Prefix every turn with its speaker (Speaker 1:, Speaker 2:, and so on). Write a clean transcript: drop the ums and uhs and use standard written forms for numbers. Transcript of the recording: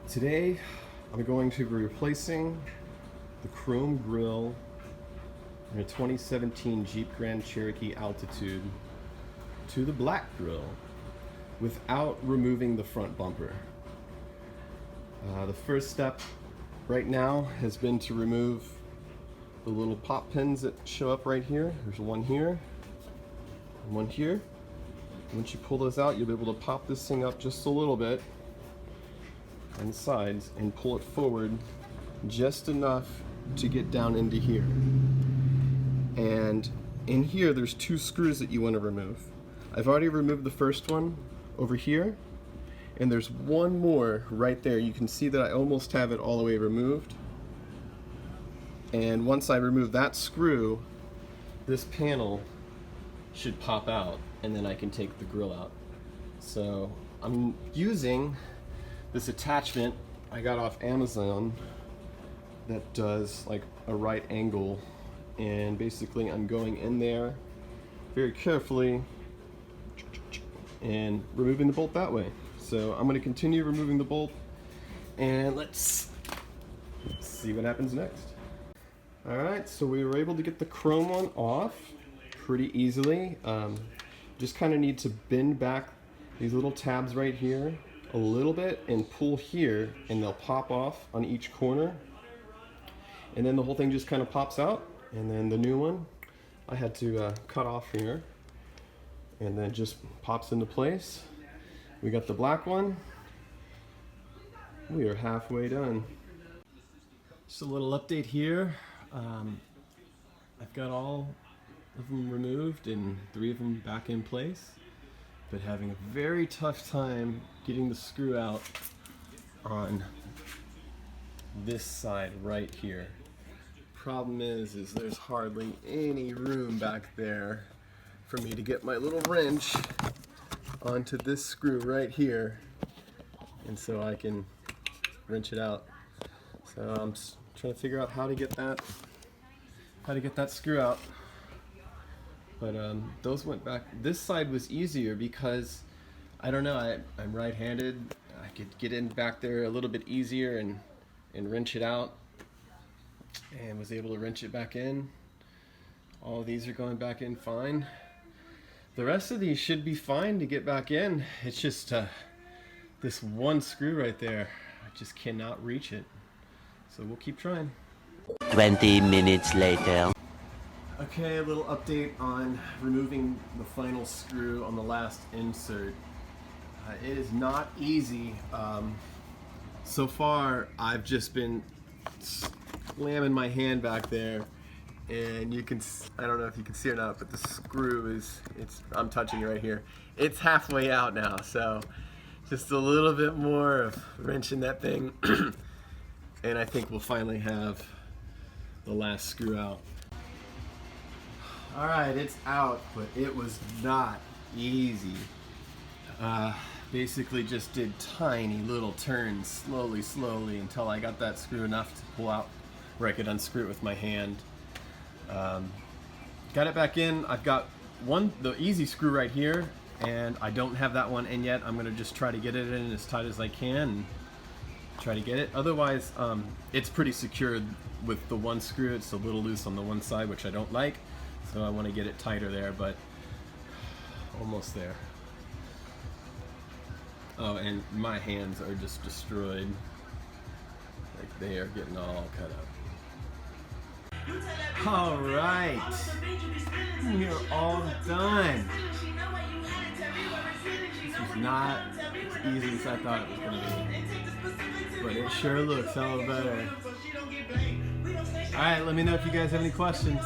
Speaker 1: Today I'm going to be replacing the chrome grille in a 2017 Jeep Grand Cherokee Altitude to the black grille without removing the front bumper. The first step right now has been to remove the little pop pins that show up right here. There's one here and one here. Once you pull those out, you'll be able to pop this thing up just a little bit on the sides and pull it forward just enough to get down into here. And in here there's two screws that you want to remove. I've already removed the first one over here, and there's one more right there. You can see that I almost have it all the way removed. And once I remove that screw, this panel should pop out, and then I can take the grill out. So I'm using this attachment I got off Amazon that does like a right angle, and basically I'm going in there very carefully and removing the bolt that way. So I'm going to continue removing the bolt, and let's see what happens next. Alright, so we were able to get the chrome one off pretty easily. Just kind of need to bend back these little tabs right here a little bit and pull here, and they'll pop off on each corner, and then the whole thing just kind of pops out. And then the new one I had to cut off here, and then just pops into place. We got the black one. We are halfway done. Just a little update here. I've got all of them removed and 3 of them back in place, but having a very tough time getting the screw out on this side right here. Problem is there's hardly any room back there for me to get my little wrench onto this screw right here, and so I can wrench it out. So I'm trying to figure out how to get that screw out. But those went back. This side was easier because I don't know, I'm right-handed. I could get in back there a little bit easier and wrench it out, and was able to wrench it back in. All of these are going back in fine. The rest of these should be fine to get back in. It's just this one screw right there. I just cannot reach it. So we'll keep trying.
Speaker 2: 20 minutes later.
Speaker 1: Okay, a little update on removing the final screw on the last insert. It is not easy. So far, I've just been slamming my hand back there, and you can, I don't know if you can see it or not, but the screw is, I'm touching it right here. It's halfway out now, so just a little bit more of wrenching that thing, and I think we'll finally have the last screw out. Alright, it's out, but it was not easy. Basically just did tiny little turns slowly until I got that screw enough to pull out where I could unscrew it with my hand. Got it back in. I've got the easy screw right here, and I don't have that one in yet. I'm going to just try to get it in as tight as I can and try to get it. Otherwise, it's pretty secure with the one screw. It's a little loose on the one side, which I don't like. So I want to get it tighter there, but almost there. Oh, and my hands are just destroyed. Like, they are getting all cut up. All right, we're all done. This was not as easy as I thought it was going to be, but it sure looks all better. All right, let me know if you guys have any questions.